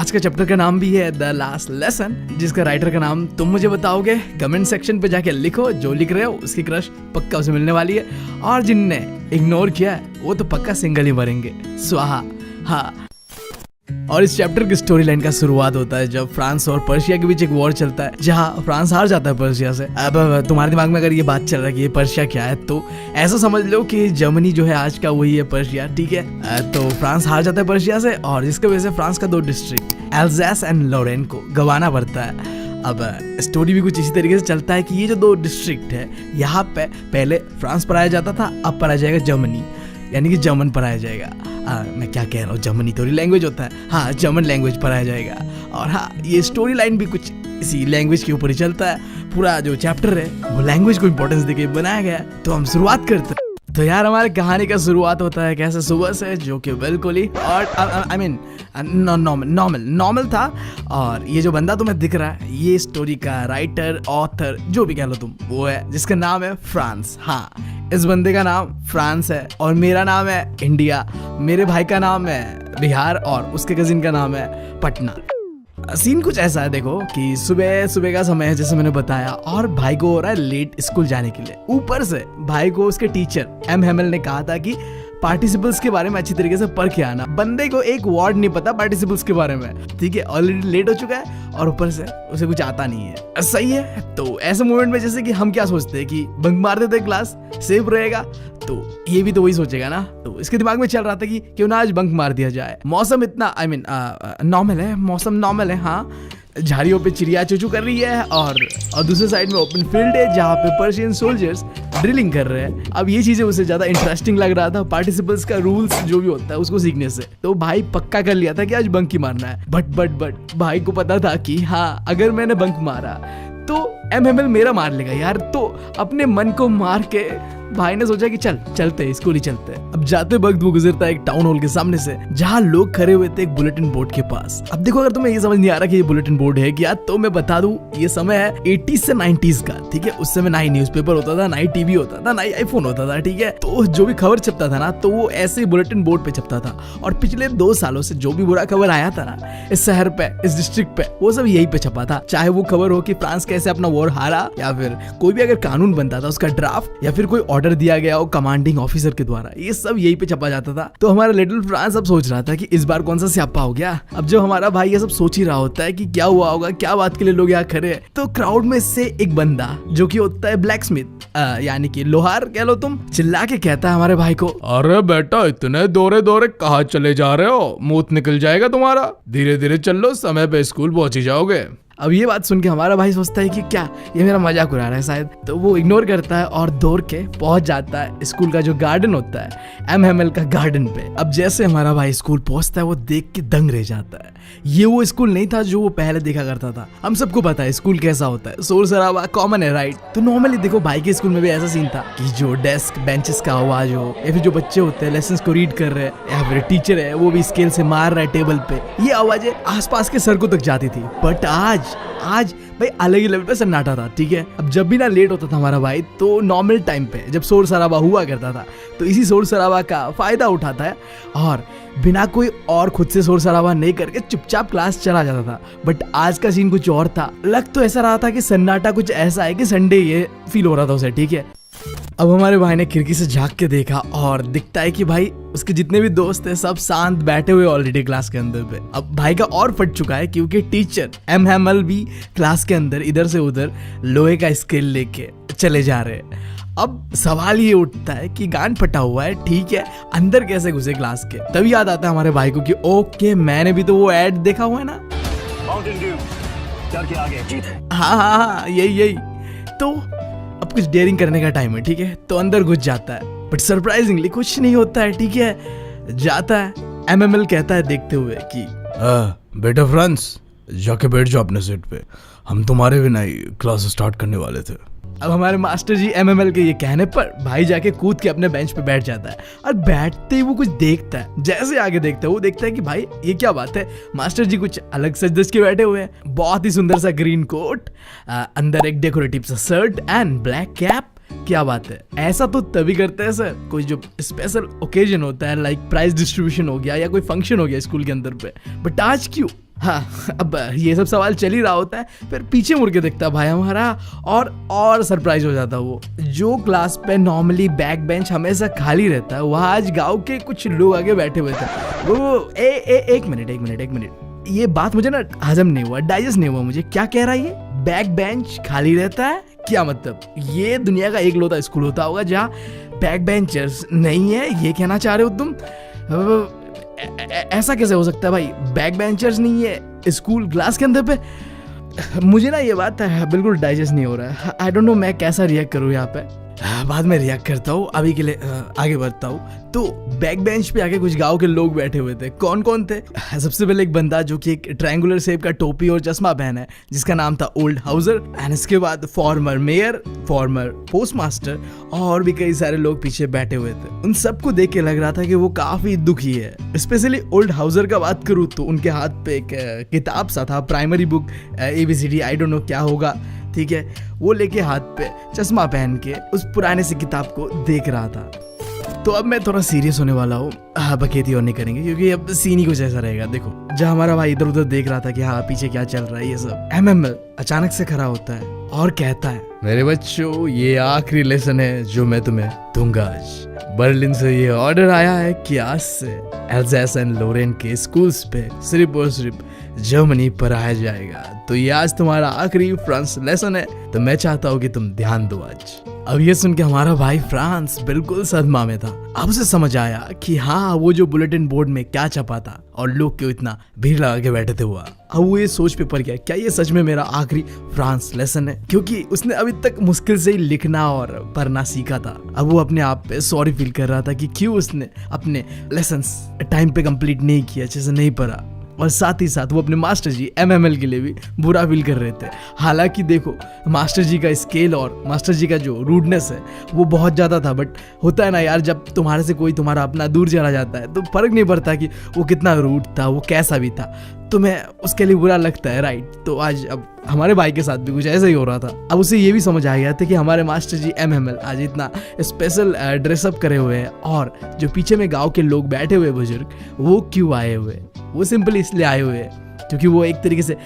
आज का चैप्टर का नाम भी है द लास्ट लेसन, जिसका राइटर का नाम तुम मुझे बताओगे। कमेंट सेक्शन पे जाके लिखो, जो लिख रहे हो उसकी क्रश पक्का उसे मिलने वाली है, और जिनने इग्नोर किया है वो तो पक्का सिंगल ही मरेंगे। स्वाहा। हाँ, और इस चैप्टर की स्टोरी लाइन का शुरुआत होता है जब फ्रांस और पर्शिया के बीच एक वॉर चलता है, जहां फ्रांस हार जाता है पर्शिया से। अब तुम्हारे दिमाग में अगर ये बात चल रहा है कि ये पर्शिया क्या है, तो ऐसा समझ लो कि जर्मनी जो है आज का वही है पर्शिया, ठीक है। तो फ्रांस हार जाता है पर्शिया से, और जिसकी वजह से फ्रांस का 2 डिस्ट्रिक्ट एल्ज़ेस एंड लॉरेन को गंवाना पड़ता है। अब स्टोरी भी कुछ इसी तरीके से चलता है कि ये जो 2 डिस्ट्रिक्ट है, यहाँ पे पहले फ्रांस पर आया जाता था, अब पर आ जाएगा जर्मनी, यानी कि जर्मन पर आया जाएगा। मैं क्या कह रहा हूँ, जर्मनी थोड़ी लैंग्वेज होता है, हाँ जर्मन लैंग्वेज पर आया जाएगा। और हाँ, ये स्टोरी लाइन भी कुछ इसी लैंग्वेज के ऊपर ही चलता है। पूरा जो चैप्टर है वो लैंग्वेज को इम्पोर्टेंस देके बनाया गया है। तो हम शुरुआत करते हैं। तो यार हमारी कहानी का शुरुआत होता है कैसे, सुबह से, जो कि बिल्कुल ही और आई मीन नॉर्मल था। और ये जो बंदा तुम्हें दिख रहा है, ये स्टोरी का राइटर, ऑथर, जो भी कह लो तुम, वो है जिसका नाम है फ्रांस। हाँ, इस बंदे का नाम फ्रांस है और मेरा नाम है इंडिया। मेरे भाई का नाम है बिहार और उसके कजिन का नाम है पटना। सीन कुछ ऐसा है, देखो कि सुबह का समय है जैसे मैंने बताया, और भाई को हो रहा है लेट स्कूल जाने के लिए। ऊपर से भाई को उसके टीचर एम हेमल ने कहा था कि पार्टिसिपल्स के बारे में अच्छी तरीके से पढ़ के आना। बंदे को एक वर्ड नहीं पता पार्टिसिपल्स के बारे में, ठीक है। ऑलरेडी लेट हो चुका है और ऊपर से उसे कुछ आता नहीं है। सही है। तो ऐसे मोमेंट में जैसे कि हम क्या सोचते हैं कि बंक मार देते क्लास, सेफ रहेगा, तो ये भी तो वही सोचेगा ना। तो इसके दिमाग में चल रहा था कि क्यों ना आज बंक मार दिया जाए। मौसम इतना नॉर्मल है, मौसम नॉर्मल है। हाँ, झाड़ियों पे चिड़िया चूचू कर रही है, और दूसरे साइड में ओपन फील्ड है जहाँ पे पर्शियन सोल्जर्स ड्रिलिंग कर रहे हैं। अब ये चीजें उसे ज्यादा इंटरेस्टिंग लग रहा था, पार्टिसिपल्स का रूल्स जो भी होता है उसको सीखने से। तो भाई पक्का कर लिया था कि आज बंक ही मारना है। बट भाई को पता था कि हाँ, अगर मैंने बंक मारा तो एमएमएल मेरा मार लेगा यार। तो अपने मन को मार के भाई ने सोचा कि चलते हैं, स्कूल ही चलते हैं। अब जाते वक्त वो गुजरता है एक टाउन हॉल के सामने से, जहाँ लोग खड़े हुए थे एक बुलेटिन बोर्ड के पास। अब देखो, अगर तुम्हें ये समझ नहीं आ रहा कि ये बुलेटिन बोर्ड है क्या, तो मैं बता दूं, ये समय है 80s से 90s का, ठीक है। उस समय ना ही न्यूज़पेपर होता था, ना ही टीवी होता था, ना ही आईफोन होता था, ठीक है। तो जो भी खबर छपता था ना, तो वो ऐसे बुलेटिन बोर्ड पे छपता था। और पिछले 2 सालों से जो भी बुरा खबर आया था ना इस शहर पे, इस डिस्ट्रिक्ट पे, वो सब यही पे छपा था। चाहे वो खबर हो कि फ्रांस कैसे अपना वॉर हारा, या फिर कोई भी अगर कानून बनता था उसका ड्राफ्ट, या फिर कोई ऑर्डर दिया गया हो कमांडिंग ऑफिसर के द्वारा, ये सब यही पे छपा जाता था। तो हमारा लिटिल फ्रांस अब सोच रहा था कि इस बार कौन सा स्यापा हो गया। अब जो हमारा भाई ये सब सोच ही रहा होता है कि क्या हुआ होगा, क्या बात के लिए लोग यहाँ खड़े हैं, तो क्राउड में से एक बंदा जो कि होता है ब्लैक स्मिथ, यानी कि लोहार कह लो तुम, चिल्ला के कहता है हमारे भाई को, अरे बेटा इतने दौरे कहाँ चले जा रहे हो, मुंह निकल जाएगा तुम्हारा, धीरे धीरे चल लो, समय पे स्कूल पहुंच ही जाओगे। अब ये बात सुन के हमारा भाई सोचता है कि क्या ये मेरा मजाक उड़ा रहा है शायद। तो वो इग्नोर करता है और दौड़ के पहुंच जाता है स्कूल का जो गार्डन होता है, एमएमएल का गार्डन पे। अब जैसे हमारा भाई स्कूल पहुंचता है, वो देख के दंग रह जाता है। ये वो स्कूल नहीं था जो वो पहले देखा करता था। हम सबको पता है स्कूल कैसा होता है, शोर शराबा कॉमन है, राइट। तो नॉर्मली देखो, भाई के स्कूल में भी ऐसा सीन था कि जो डेस्क बेंचेस का आवाज हो, या फिर जो बच्चे होते हैं लेसन्स को रीड कर रहे हैं, या फिर टीचर है वो भी स्केल से मार रहा है टेबल पे, ये आवाजें आसपास के सड़कों तक जाती थी। बट आज भाई अलग ही लेवल पे सन्नाटा था, ठीक है। अब जब भी ना लेट होता था हमारा भाई, तो नॉर्मल टाइम पे जब शोर शराबा हुआ करता था, तो इसी शोर शराबा का फायदा उठाता है और बिना कोई और खुद से शोर शराबा नहीं करके चुपचाप क्लास चला जाता था। बट आज का सीन कुछ और था। लग तो ऐसा रहा था कि सन्नाटा कुछ ऐसा है कि संडे ये फील हो रहा था उसे, ठीक है। अब हमारे भाई ने खिड़की से झांक के देखा और दिखता है कि भाई उसके जितने भी दोस्त हैं सब शांत बैठे हुए ऑलरेडी क्लास के अंदर पे। अब भाई का और फट चुका है क्योंकि टीचर एम हेमल भी क्लास के अंदर इधर से उधर लोहे का स्केल लेके चले जा रहे हैं। अब सवाल ये उठता है कि गांड फटा हुआ है, ठीक है, अंदर कैसे घुसे क्लास के। तभी याद आता है हमारे भाई को कि ओके, मैंने भी तो वो एड देखा हुआ है ना, हाँ यही। तो अब कुछ डेयरिंग करने का टाइम है, ठीक है। तो अंदर घुस जाता है, बट सरप्राइजिंगली कुछ नहीं होता है, ठीक है। जाता है, एमएमएल कहता है देखते हुए कि बेटा फ्रांस, जाके बैठ जाओ अपने सीट पे, हम तुम्हारे बिना ही क्लास स्टार्ट करने वाले थे। अब हमारे मास्टर जी एमएमएल के ये कहने पर भाई जाके कूद के अपने बेंच पे बैठ जाता है। और बैठते ही वो कुछ देखता है, जैसे आगे देखता है वो देखता है कि भाई ये क्या बात है, मास्टर जी कुछ अलग सज धज के बैठे हुए हैं। बहुत ही सुंदर सा ग्रीन कोट, अंदर एक डेकोरेटिव सा शर्ट एंड ब्लैक कैप। क्या बात है, ऐसा तो तभी करते हैं सर, कोई जो स्पेशल ओकेजन होता है, लाइक प्राइज डिस्ट्रीब्यूशन हो गया या कोई फंक्शन हो गया स्कूल के अंदर पे। बट आज क्यों? हाँ, अब ये सब सवाल चल ही रहा होता है, फिर पीछे मुड़ के देखता भाई हमारा और सरप्राइज हो जाता। वो जो क्लास पे नॉर्मली बैक बेंच हमेशा खाली रहता है, वहाँ आज गांव के कुछ लोग आगे बैठे हुए थे। वो एक मिनट, ये बात मुझे ना हजम नहीं हुआ, डाइजेस्ट नहीं हुआ मुझे। क्या कह रहा है ये? बैक बेंच खाली रहता है? क्या मतलब? ये दुनिया का एक लौता स्कूल होता होगा जहाँ बैक बेंचर्स नहीं है, ये कहना चाह रहे हो तुम? ऐसा कैसे हो सकता है भाई? बैक बेंचर्स नहीं है स्कूल क्लास के अंदर पे? मुझे ना ये बात बिल्कुल डाइजेस्ट नहीं हो रहा है। आई डोंट नो मैं कैसा रिएक्ट करूँ यहाँ पे। बाद में रिएक्ट करता हूँ, अभी के लिए आगे बढ़ता हूँ। तो बैक बेंच पे आके कुछ गांव के लोग बैठे हुए थे। कौन कौन थे? सबसे पहले एक बंदा जो कि एक ट्रायंगुलर शेप का टोपी और चश्मा पहना है, जिसका नाम था ओल्ड हाउसर। एंड इसके बाद फॉर्मर मेयर, फॉर्मर पोस्टमास्टर और भी कई सारे लोग पीछे बैठे हुए थे। उन सबको देख के लग रहा था कि वो काफी दुखी है। स्पेशली ओल्ड हाउसर का बात करूँ तो उनके हाथ पे एक किताब सा था, primary book ABCD, I don't know क्या होगा, ठीक है। वो लेके हाथ पे चश्मा पहन के उस पुराने से किताब को देख रहा था। तो अब मैं थोड़ा सीरियस होने वाला हूँ, बकेती और नहीं करेंगे क्योंकि अब सीन ही कुछ ऐसा रहेगा। देखो, जहाँ हमारा भाई इधर उधर देख रहा था कि हाँ पीछे क्या चल रहा है ये सब, MML अचानक से खड़ा होता है और कहता है, मेरे बच्चों ये आखिरी लेसन है जो मैं तुम्हें दूंगा आज। बर्लिन से ये ऑर्डर आया है कि आज से एल्ज़ेस एंड लोरेन के स्कूल्स पे सिर्फ और सिर्फ जर्मनी पढ़ाया जाएगा। तो ये आज तुम्हारा आखिरी फ्रांस लेसन है, तो मैं चाहता हूँ कि तुम ध्यान दो आज। अब ये सुन के हमारा भाई फ्रांस बिल्कुल सदमा में था। अब उसे समझ आया कि हाँ वो जो बुलेटिन बोर्ड में क्या छपा था और लोग क्यों इतना भीड़ लगा के बैठे थे हुआ। अब वो ये सोच पे पड़ गया, क्या ये सच में मेरा आखिरी फ्रांस लेसन है? क्योंकि उसने अभी तक मुश्किल से ही लिखना और पढ़ना सीखा था। अब वो अपने आप पे सॉरी फील कर रहा था कि क्यों उसने अपने लेसन्स टाइम पे कंप्लीट नहीं किया, अच्छे से नहीं पढ़ा। और साथ ही साथ वो अपने मास्टर जी MML के लिए भी बुरा फील कर रहे थे। हालांकि देखो, मास्टर जी का स्केल और मास्टर जी का जो रूडनेस है वो बहुत ज़्यादा था, बट होता है ना यार, जब तुम्हारे से कोई तुम्हारा अपना दूर चला जाता है तो फर्क नहीं पड़ता कि वो कितना रूड था, वो कैसा भी था, तुम्हें उसके लिए बुरा लगता है, राइट? तो आज अब हमारे भाई के साथ भी कुछ ऐसा ही हो रहा था। अब उसे ये भी समझ आ गया था कि हमारे मास्टर जी MML आज इतना स्पेशल ड्रेसअप करे हुए हैं और जो पीछे में गांव के लोग बैठे हुए बुजुर्ग, वो क्यों आए हुए? वो सिंपली इसलिए आए हुए हैं क्योंकि वो एक तरीके से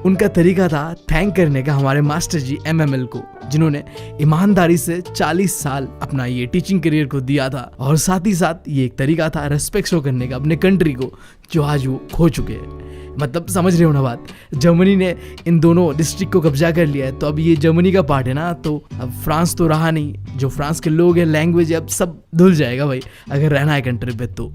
उनका तरीका था थैंक करने का हमारे मास्टर जी MML को, जिन्होंने ईमानदारी से 40 साल अपना ये टीचिंग करियर को दिया था। और साथ ही साथ ये एक तरीका था रेस्पेक्ट शो करने का अपने कंट्री को, जो आज वो खो चुके हैं। मतलब समझ रहे हो ना बात? जर्मनी ने इन दोनों डिस्ट्रिक्ट को कब्जा कर लिया है, तो अब ये जर्मनी का पार्ट है ना, तो अब फ्रांस तो रहा नहीं। जो फ्रांस के लोग हैं, लैंग्वेज, अब सब धुल जाएगा भाई अगर रहना है कंट्री पे। तो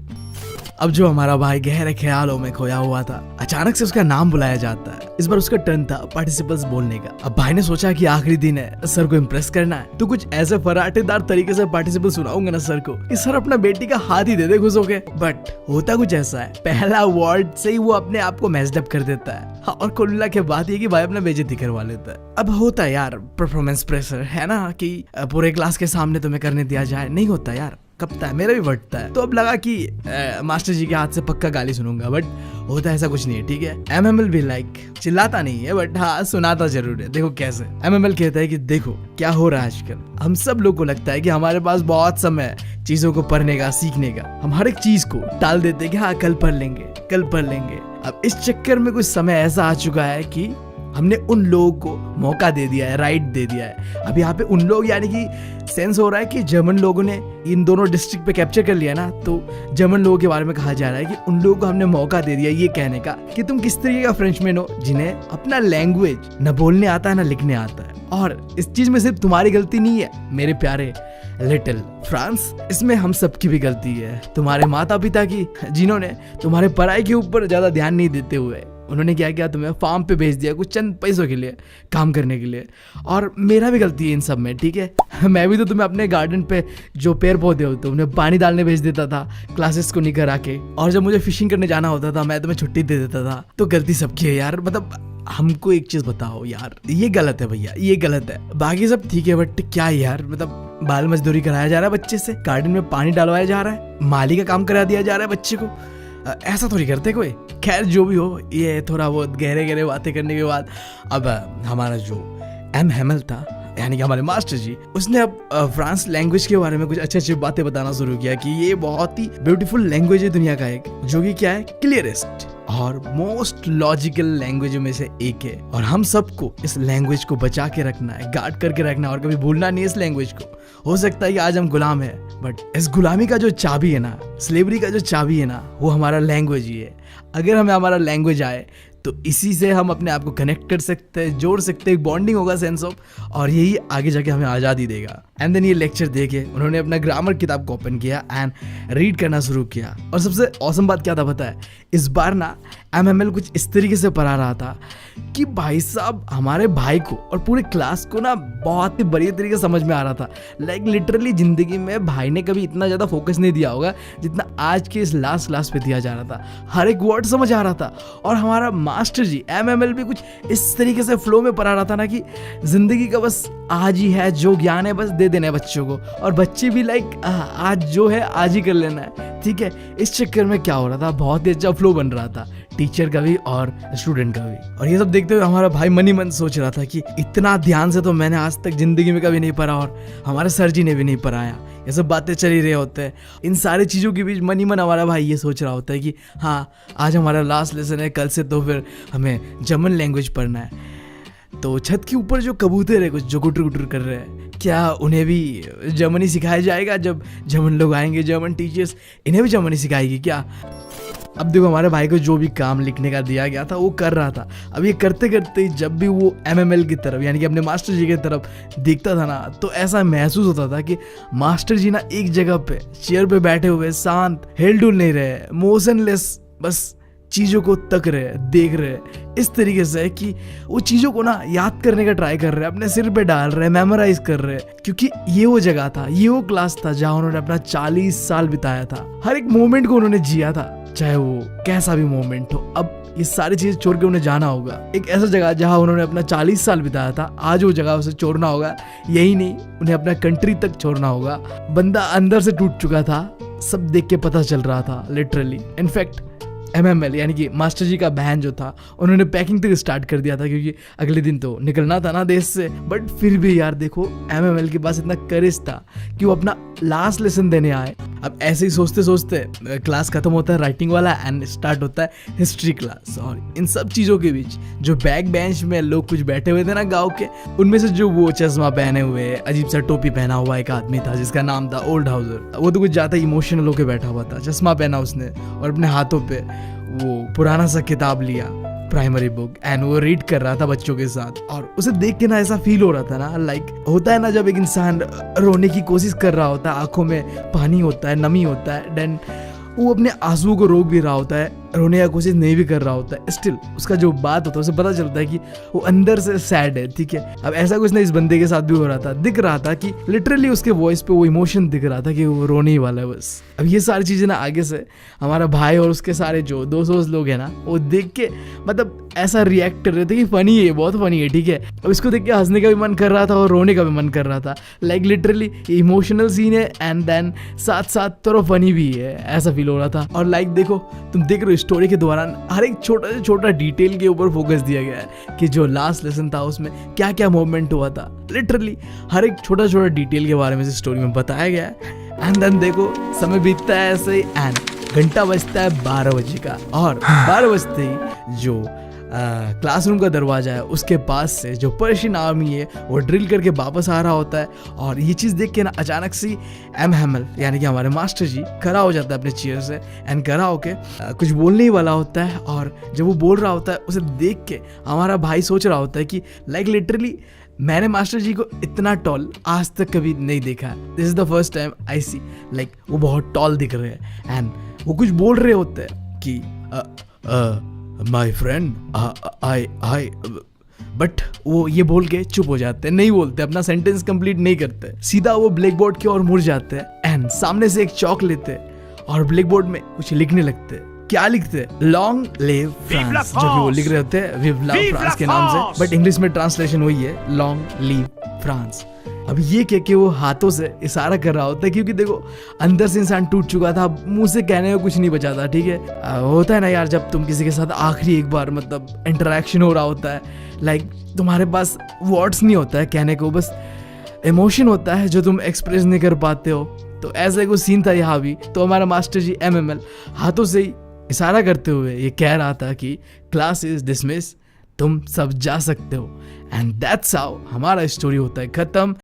अब जो हमारा भाई गहरे ख्यालों में खोया हुआ था, अचानक से उसका नाम बुलाया जाता है। इस बार उसका टर्न था पार्टिसिपल्स बोलने का। अब भाई ने सोचा कि आखिरी दिन है, सर को इम्प्रेस करना है, तो कुछ ऐसे फराटेदार तरीके से पार्टिसिपल सुनाऊंगा ना सर को कि सर अपना बेटी का हाथ ही दे दे खुश होके। बट होता कुछ ऐसा है, पहला वर्ड से ही वो अपने आप को मैस्ड अप कर देता है। हाँ, और कुल मिला के बात ये कि भाई अपना बेइज्जती करवा लेता है। अब होता है यार परफॉर्मेंस प्रेशर, है ना, कि पूरे क्लास के सामने तुम्हें करने दिया जाए, नहीं होता यार, कपता है, मेरा भी बढ़ता है। तो अब लगा कि मास्टर जी के हाथ से पक्का गाली सुनूंगा, बट होता ऐसा कुछ नहीं है, ठीक है। MML भी चिल्लाता नहीं है, बट हाँ सुनाता जरूर है। देखो कैसे MML कहता है कि देखो क्या हो रहा है आजकल, हम सब लोग को लगता है कि हमारे पास बहुत समय है चीजों को पढ़ने का, सीखने का। हम हर एक चीज को टाल देते हैं कि हाँ कल पढ़ लेंगे, कल पढ़ लेंगे। अब इस चक्कर में कुछ समय ऐसा आ चुका है कि हमने उन लोगों को मौका दे दिया है, राइट दे दिया है। अब यहाँ पे उन लोग यानी कि सेंस हो रहा है कि जर्मन लोगों ने इन दोनों डिस्ट्रिक्ट पे कैप्चर कर लिया ना, तो जर्मन लोगों के बारे में कहा जा रहा है कि उन लोगों को हमने मौका दे दिया ये कहने का कि तुम किस तरीके का फ्रेंचमैन हो जिन्हें अपना लैंग्वेज न बोलने आता है ना लिखने आता है। और इस चीज में सिर्फ तुम्हारी गलती नहीं है मेरे प्यारे लिटिल फ्रांस, इसमें हम सबकी भी गलती है। तुम्हारे माता पिता की, जिन्होंने तुम्हारे पढ़ाई के ऊपर ज्यादा ध्यान नहीं देते हुए उन्होंने क्या किया, तुम्हें फार्म पे भेज दिया कुछ चंद पैसों के लिए, काम करने के लिए। और मेरा भी गलती है इन सब में, ठीक है। मैं भी तो तुम्हें अपने गार्डन पे जो पेड़ पौधे होते उन्हें पानी डालने भेज देता था क्लासेस को नहीं करा के, और जब मुझे फिशिंग करने जाना होता था मैं तुम्हें छुट्टी दे देता था। तो गलती सबकी है यार। मतलब हमको एक चीज बताओ यार, ये गलत है भैया, ये गलत है। बाकी सब ठीक है, बट क्या यार, मतलब बाल मजदूरी कराया जा रहा है बच्चे से, गार्डन में पानी डालवाया जा रहा है, माली का काम करा दिया जा रहा है बच्चे को, ऐसा थोड़ी करते कोई। खैर जो भी हो, ये थोड़ा बहुत गहरे गहरे बातें करने के बाद अब हमारा जो MML था, यानी कि हमारे मास्टर जी, उसने अब फ्रांस लैंग्वेज के बारे में कुछ अच्छी अच्छी बातें बताना शुरू किया कि ये बहुत ही ब्यूटीफुल लैंग्वेज है दुनिया का एक, जो कि क्या है, क्लियरेस्ट और मोस्ट लॉजिकल लैंग्वेज में से एक है। और हम सबको इस लैंग्वेज को बचा के रखना है, गार्ड करके रखना है और कभी भूलना नहीं है इस लैंग्वेज को। हो सकता है कि आज हम गुलाम है, बट इस गुलामी का जो चाबी है ना, स्लेवरी का जो चाबी है ना, वो हमारा लैंग्वेज ही है। अगर हमें हमारा लैंग्वेज आए तो इसी से हम अपने आप को कनेक्ट कर सकते हैं, जोड़ सकते हैं, बॉन्डिंग होगा सेंस ऑफ, और यही आगे जाके हमें आज़ादी देगा। एंड देन ये लेक्चर देके उन्होंने अपना ग्रामर किताब को ओपन किया एंड रीड करना शुरू किया। और सबसे औसम बात क्या था पता है, इस बार ना MML कुछ इस तरीके से पढ़ा रहा था कि भाई साहब हमारे भाई को और पूरे क्लास को ना बहुत ही बढ़िया तरीके से समझ में आ रहा था। लाइक लिटरली जिंदगी में भाई ने कभी इतना ज़्यादा फोकस नहीं दिया होगा जितना आज के इस लास्ट क्लास पे दिया जा रहा था। हर एक वर्ड समझ आ रहा था। और हमारा मास्टर जी MML भी कुछ इस तरीके से फ्लो में पढ़ा रहा था ना कि जिंदगी का बस आज ही है, जो ज्ञान है बस दे देना है बच्चों को, और बच्चे भी लाइक आज जो है आज ही कर लेना है, ठीक है। इस चक्कर में क्या हो रहा था, बहुत ही अच्छा फ्लो बन रहा था, टीचर का भी और स्टूडेंट का भी। और ये सब देखते हुए हमारा भाई मनी मन सोच रहा था कि इतना ध्यान से तो मैंने आज तक जिंदगी में कभी नहीं पढ़ा, और हमारे सर जी ने भी नहीं पढ़ाया। ये सब बातें चल ही रहे होते हैं। इन सारी चीज़ों के बीच मनी मन हमारा भाई ये सोच रहा होता है कि हाँ आज हमारा लास्ट लेसन है, कल से तो फिर हमें जर्मन लैंग्वेज पढ़ना है। तो छत के ऊपर जो कबूतर है कुछ जो गुटर गुटर कर रहे हैं, क्या उन्हें भी जर्मनी सिखाया जाएगा? जब जर्मन लोग आएंगे, जर्मन टीचर्स, इन्हें भी जर्मनी सिखाएगी क्या? अब देखो हमारे भाई को जो भी काम लिखने का दिया गया था वो कर रहा था। अब ये करते करते जब भी वो MML की तरफ यानी कि अपने मास्टर जी की तरफ देखता था ना, तो ऐसा महसूस होता था कि मास्टर जी ना एक जगह पे चेयर पे बैठे हुए शांत, हिल-डुल नहीं रहे, मोशनलेस, बस चीज़ों को तक रहे, देख रहे, इस तरीके से कि वो चीज़ों को ना याद करने का ट्राई कर रहे हैं, अपने सिर पे डाल रहे हैं, मेमोराइज कर रहे हैं। क्योंकि ये वो जगह था, ये वो क्लास था जहाँ उन्होंने अपना 40 साल बिताया था। हर एक मोमेंट को उन्होंने जिया था, चाहे वो कैसा भी मोमेंट हो। अब ये सारी चीज़ छोड़ के उन्हें जाना होगा एक ऐसा जगह जहाँ उन्होंने अपना 40 साल बिताया था। आज वो जगह उसे छोड़ना होगा। यही नहीं, उन्हें अपना कंट्री तक छोड़ना होगा। बंदा अंदर से टूट चुका था, सब देख के पता चल रहा था लिटरली। इनफैक्ट MML यानी कि मास्टर जी का बहन जो था, उन्होंने पैकिंग तक स्टार्ट कर दिया था क्योंकि अगले दिन तो निकलना था ना देश से। बट फिर भी यार देखो MML के पास इतना करेज था कि वो अपना लास्ट लेसन देने आए। अब ऐसे ही सोचते सोचते क्लास खत्म होता है राइटिंग वाला एंड स्टार्ट होता है हिस्ट्री क्लास। और इन सब चीज़ों के बीच जो बैक बेंच में लोग कुछ बैठे हुए थे ना गाँव के, उनमें से जो वो चश्मा पहने हुए अजीब सा टोपी पहना हुआ एक आदमी था जिसका नाम था ओल्ड हाउसर। वो तो कुछ ज़्यादा इमोशनल होकर बैठा हुआ था, चश्मा पहना उसने और अपने हाथों पे वो पुराना सा किताब लिया, प्राइमरी बुक, एंड वो रीड कर रहा था बच्चों के साथ। और उसे देख के ना ऐसा फील हो रहा था ना, लाइक होता है ना जब एक इंसान रोने की कोशिश कर रहा होता है, आंखों में पानी होता है, नमी होता है, देन वो अपने आंसुओं को रोक भी रहा होता है, रोने की कोशिश नहीं भी कर रहा होता है, स्टिल उसका जो बात होता है उसे पता चलता है कि वो अंदर से सैड है, ठीक है। अब ऐसा कुछ नहीं इस बंदे के साथ भी हो रहा था, दिख रहा था कि लिटरली उसके वॉइस पे वो इमोशन दिख रहा था कि वो रोने ही वाला है बस। अब ये सारी चीज़ें ना आगे से हमारा भाई और उसके सारे जो दोस्त लोग हैं ना, वो देख के मतलब ऐसा रिएक्ट कर रहे थे कि फनी है, बहुत फनी है, ठीक है। अब इसको देख के हंसने का भी मन कर रहा था और रोने का भी मन कर रहा था। लाइक लिटरली इमोशनल सीन है एंड देन साथ साथ थोड़ा फनी भी है, ऐसा फील हो रहा था। और लाइक देखो तुम देख रहे हो स्टोरी के दौरान हर एक छोटा से छोटा डिटेल के ऊपर फोकस दिया गया है कि जो लास्ट लेसन था उसमें क्या क्या मूवमेंट हुआ था। लिटरली हर एक छोटा छोटा डिटेल के बारे में इस स्टोरी में बताया गया है। एंड देन देखो समय बीतता है ऐसे ही एंड घंटा बजता है 12 बजे का। और 12 बजते ही जो क्लासरूम का दरवाजा है उसके पास से जो पर्शियन आर्मी है वो ड्रिल करके वापस आ रहा होता है। और ये चीज़ देख के ना अचानक से MML यानी कि हमारे मास्टर जी खड़ा हो जाता है अपने चेयर से एंड खड़ा होके कुछ बोलने ही वाला होता है। और जब वो बोल रहा होता है उसे देख के हमारा भाई सोच रहा होता है कि लाइक लिटरली मैंने मास्टर जी को इतना टॉल आज तक कभी नहीं देखा है। This is the first time I see like वो बहुत टॉल दिख रहे हैं एंड वो कुछ बोल रहे होते हैं कि माई फ्रेंड आई बट वो ये बोल के चुप हो जाते हैं, नहीं बोलते, अपना सेंटेंस कंप्लीट नहीं करते, सीधा वो ब्लैक बोर्ड की ओर मुड़ जाते हैं एंड सामने से एक चौक लेते हैं और ब्लैक बोर्ड में कुछ लिखने लगते हैं। क्या लिखते हैं? लॉन्ग लिव फ्रांस, जो कि वो लिख रहे होते हैं विव लव फ्रांस के नाम से, बट इंग्लिश में ट्रांसलेशन वही है लॉन्ग लिव फ्रांस। अब ये कह के वो हाथों से इशारा कर रहा होता है, क्योंकि देखो अंदर से इंसान टूट चुका था, अब मुंह से कहने को कुछ नहीं बचा था, ठीक है। होता है ना यार, जब तुम किसी के साथ आखिरी एक बार मतलब इंटरेक्शन हो रहा होता है, लाइक तुम्हारे पास वर्ड्स नहीं होता है कहने को, बस इमोशन होता है जो तुम एक्सप्रेस नहीं कर पाते हो। तो ऐसा कुछ सीन था यहाँ भी। तो हमारा मास्टर जी MML हाथों से ही इशारा करते हुए ये कह रहा था कि क्लास इज डिसमिस, तुम सब जा सकते हो। एंड दैट्स हाउ हमारा स्टोरी होता है खत्म।